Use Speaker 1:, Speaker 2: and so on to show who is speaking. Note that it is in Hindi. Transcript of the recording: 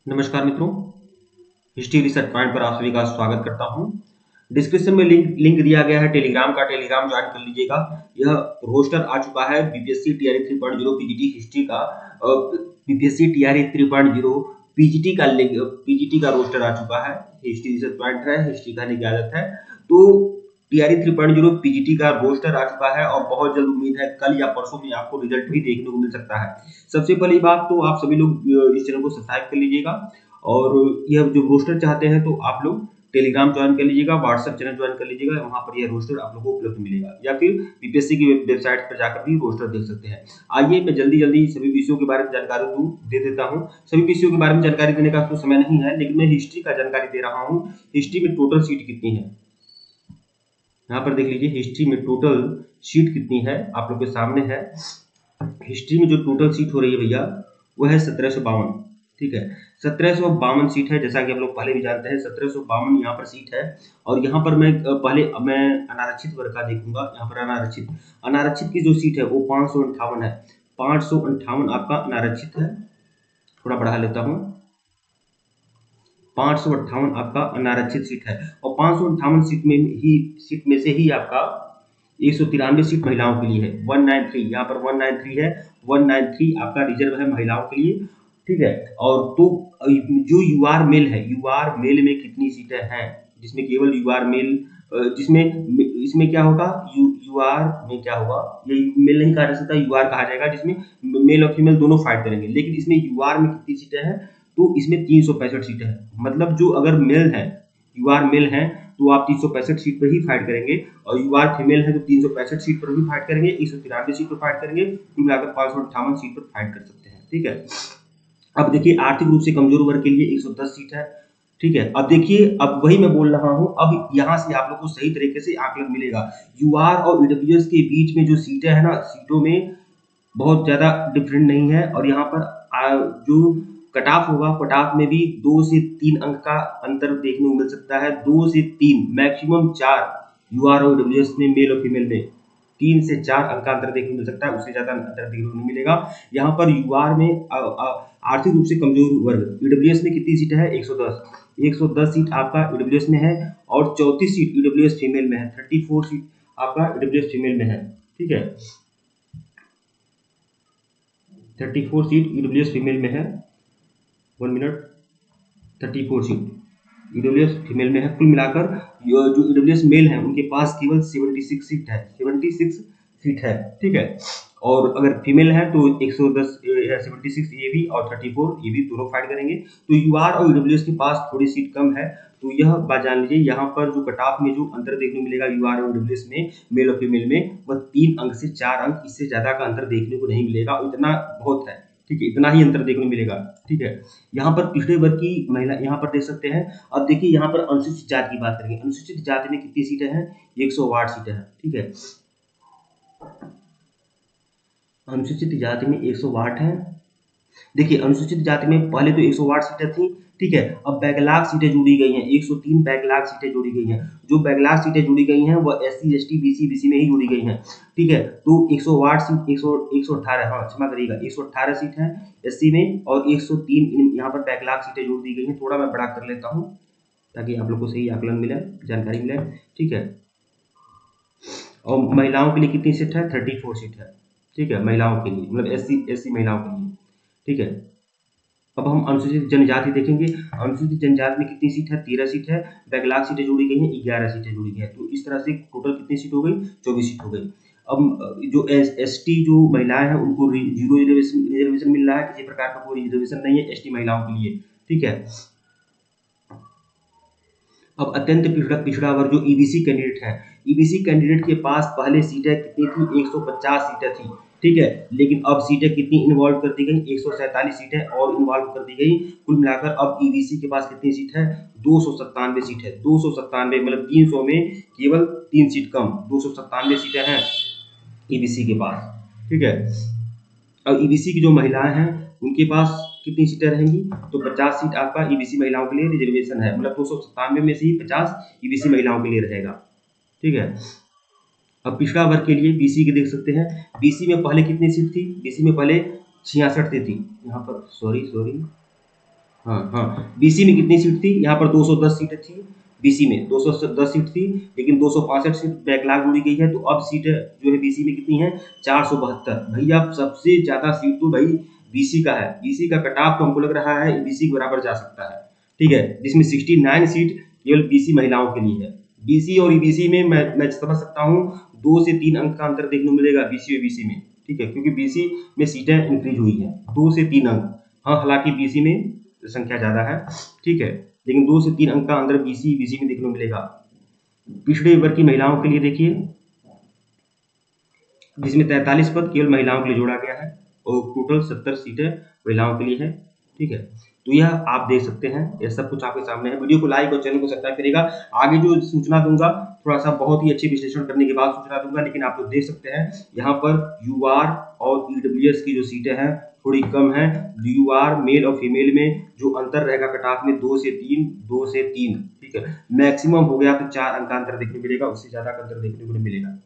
Speaker 1: नमस्कार मित्रों, हिस्ट्री रिसर्च पॉइंट पर आप सभी का स्वागत करता हूं। डिस्क्रिप्शन में लिंक दिया गया है टेलीग्राम का, टेलीग्राम ज्वाइन कर लीजिएगा। यह रोस्टर आ चुका है बीपीएससी टीआरई 3.0 पीजीटी हिस्ट्री का। बीपीएससी टीआरई 3.0 पीजीटी का लिंक, पीजीटी का रोस्टर आ चुका है। हिस्ट्री रिसर्च पॉइंट है, हिस्ट्री का की आदत है। तो टीआरई 3.0 पीजीटी का रोस्टर आ चुका है और बहुत जल्द उम्मीद है कल या परसों में आपको रिजल्ट भी देखने को मिल सकता है। सबसे पहली बात तो आप सभी लोग इस चैनल को सब्सक्राइब कर लीजिएगा, और यह जो रोस्टर चाहते हैं तो आप लोग टेलीग्राम ज्वाइन कर लीजिएगा, व्हाट्सएप चैनल ज्वाइन कर लीजिएगा। वहां पर यह रोस्टर आप लोगों को उपलब्ध मिलेगा, या फिर बीपीएससी की वेबसाइट पर जाकर भी रोस्टर देख सकते हैं। आइए मैं जल्दी जल्दी सभी विषयों के बारे में जानकारी दे देता हूँ। सभी विषयों के बारे में जानकारी देने का तो समय नहीं है, लेकिन मैं हिस्ट्री का जानकारी दे रहा हूँ। हिस्ट्री में टोटल सीट कितनी है यहाँ पर देख लीजिए। हिस्ट्री में टोटल सीट कितनी है आप लोग के सामने है। हिस्ट्री में जो टोटल सीट हो रही है भैया, वो है 1752। ठीक है, 1752 सीट है। जैसा कि हम लोग पहले भी जानते हैं 1752 यहाँ पर सीट है। और यहाँ पर मैं अनारक्षित वर्ग का देखूंगा। यहाँ पर अनारक्षित की जो सीट है वो 558 है। 558 आपका अनारक्षित है। थोड़ा बढ़ा लेता हूँ। 558 आपका अनारक्षित सीट है, और 558 सीट में से ही आपका 193 सीट महिलाओं के लिए है। 193 यहाँ पर 193 है। 193 आपका रिजर्व है महिलाओं के लिए। ठीक है, और तो जो यूआर मेल है, यूआर मेल में कितनी सीटें हैं, जिसमें केवल यूआर मेल, जिसमें इसमें क्या होगा, यूआर में क्या होगा, ये मेल नहीं कहा जा सकता, यूआर कहा जाएगा, जिसमें मेल और फीमेल दोनों फाइट करेंगे। लेकिन इसमें यूआर में कितनी सीटें हैं, तो इसमें 365 सीटें हैं। मतलब जो अगर मेल है, यूआर मेल है, तो आप 365 सीट पर ही फाइट करेंगे, और यूआर फीमेल है तो 365 सीट पर भी फाइट करेंगे, 193 सीट पर फाइट करेंगे, कुल मिलाकर 558 सीट पर फाइट कर सकते हैं। ठीक है, अब देखिए आर्थिक रूप से कमजोर वर्ग के लिए 110 सीट है। ठीक है, अब देखिए, अब वही मैं बोल रहा हूं, अब यहां से आप लोग को सही तरीके से आकलन मिलेगा। यूआर और ईडब्ल्यूएस के बीच में जो सीटें हैं ना, सीटों में बहुत ज्यादा डिफरेंट नहीं है। और यहाँ पर जो कट ऑफ होगा, कट ऑफ में भी 2 से 3 अंक का अंतर देखने को मिल सकता है। 2 से 3, मैक्सिमम 4 यूआर और डब्ल्यूएस में, मेल और फीमेल में 3 से 4 अंक का अंतर देखने को मिल सकता है, उससे ज्यादा अंतर देखने को नहीं मिलेगा। यहाँ पर यूआर में आर्थिक रूप से कमजोर वर्ग, ईडब्ल्यूएस में कितनी सीट है, 110 सीट आपका ईडब्ल्यूएस में है, और 34 सीट ईडब्ल्यूएस फीमेल में है। 34 सीट आपका ईडब्ल्यूएस फीमेल में है। ठीक है, 34 सीट ईडब्ल्यूएस फीमेल में है। 1 मिनट, 34 सीट ईडब्ल्यूएस फीमेल में है। कुल मिलाकर जो ईडब्ल्यूएस मेल है उनके पास केवल 76 सीट है, 76 सीट है। ठीक है, और अगर फीमेल है तो 110, 76 ये भी और 34 ये भी दोनों फाइट करेंगे। तो यूआर और ईडब्ल्यूएस के पास थोड़ी सीट कम है। तो यह बात जान लीजिए, यहाँ पर जो कट ऑफ में जो अंतर देखने को मिलेगा यूआर और ईडब्ल्यूएस में, मेल और फीमेल में, वह 3 अंक से 4 अंक, इससे ज्यादा का अंतर देखने को नहीं मिलेगा। इतना बहुत है। ठीक है, इतना ही अंतर देखने को मिलेगा। ठीक है, यहाँ पर पिछड़े वर्ग की महिला यहाँ पर देख सकते हैं। अब देखिए यहाँ पर अनुसूचित जाति की बात करेंगे। अनुसूचित जाति में कितनी सीटें हैं, 108 सीटें हैं। ठीक है, अनुसूचित जाति में 108 है। देखिए अनुसूचित जाति में पहले तो 108 सीटें थी। ठीक है, अब बैकलॉग सीटें जोड़ी गई हैं, 103 बैकलॉग सीटें जोड़ी गई हैं। जो बैकलॉग सीटें जोड़ी गई हैं वह एससी एसटी बीसी में ही जोड़ी गई हैं। ठीक है, तो 108 सीट, 118, हाँ क्षमा करिएगा, 118 सीट है एससी में, और 103 यहाँ पर बैकलॉग सीटें जोड़ दी गई हैं। थोड़ा मैं बड़ा कर लेता हूँ ताकि आप लोग को सही आकलन मिले, जानकारी मिले। ठीक है, और महिलाओं के लिए कितनी सीट है, 34 सीट है। ठीक है, महिलाओं के लिए, मतलब एससी महिलाओं के लिए। ठीक है, अब हम अनुसूचित जनजाति देखेंगे। अनुसूचित जनजाति में कितनी सीट है, 13 सीट है। बैकलॉग सीटें जोड़ी गई हैं, 11 सीटें जोड़ी गई हैं। तो इस तरह से टोटल कितनी सीट हो गई, 24 सीट हो गई। अब जो एसटी जो महिलाएं हैं उनको जीरो रिजर्वेशन मिल रहा है, किसी प्रकार का कोई रिजर्वेशन नहीं है एसटी महिलाओं के लिए। ठीक है, अब अत्यंत पिछड़ा वर्ग जो ईबीसी कैंडिडेट है, ईबीसी कैंडिडेट के पास पहले सीटें कितनी थी, 150 सीटें थी। ठीक है, लेकिन अब सीटें कितनी इन्वॉल्व कर दी गई, 147 सीटें और इन्वॉल्व कर दी गई। कुल मिलाकर अब ईबीसी के पास कितनी सीट है, 297 सीट है। 297 मतलब 300 में केवल 3 सीट कम, 297 सीटें हैं ईबीसी के पास। ठीक है, अब ईबीसी की जो महिलाएं हैं उनके पास कितनी सीटें रहेंगी, तो 50 सीट आपका ईबीसी महिलाओं के लिए रिजर्वेशन है। मतलब 297 में से ही 50 ईबीसी महिलाओं के लिए रहेगा। ठीक है, अब पिछड़ा वर्ग के लिए बीसी के देख सकते हैं। बीसी में पहले कितनी सीट थी, बीसी में पहले 66 थी। यहाँ पर सॉरी हाँ हाँ, बीसी में कितनी सीट थी? यहाँ पर 210 सीटें थी। बीसी में 210 सीट थी, लेकिन 265 सीट बैकलॉग जोड़ी गई है, तो अब सीटें जो है बीसी में कितनी है? 472। भैया सबसे ज्यादा सीट तो भाई बीसी का है। बीसी का कट ऑफ तो हमको लग रहा है बीसी के बराबर जा सकता है, ठीक है, जिसमें 69 सीट केवल बीसी महिलाओं के लिए है। बीसी और ईबीसी में मैं समझ सकता हूँ 2 से 3 अंक का अंतर देखने को मिलेगा बीसी और बीसी में, ठीक है, क्योंकि बीसी में सीटें इंक्रीज हुई हैं 2 से 3 अंक। हाँ, हालांकि बीसी में संख्या ज्यादा है, ठीक है, लेकिन 2 से 3 अंक का अंतर बीसी में देखने को मिलेगा। पिछड़े वर्ग की महिलाओं के लिए देखिए, जिसमें 43 पद केवल महिलाओं के लिए जोड़ा गया है और टोटल 70 सीटें महिलाओं के लिए है, ठीक है। तो यह आप देख सकते हैं, यह सब कुछ आपके सामने है। वीडियो को लाइक और चैनल को सब्सक्राइब करिएगा। आगे जो सूचना दूंगा थोड़ा सा बहुत ही अच्छी विश्लेषण करने के बाद सूचना दूंगा, लेकिन आप लोग देख सकते हैं यहाँ पर यूआर और ईडब्ल्यूएस की जो सीटें हैं थोड़ी कम है। यूआर मेल और फीमेल में जो अंतर रहेगा कट ऑफ में 2 से 3, ठीक है, मैक्सिमम हो गया तो 4 अंक का अंतर देखने को मिलेगा, उससे ज्यादा का अंतर देखने को नहीं मिलेगा।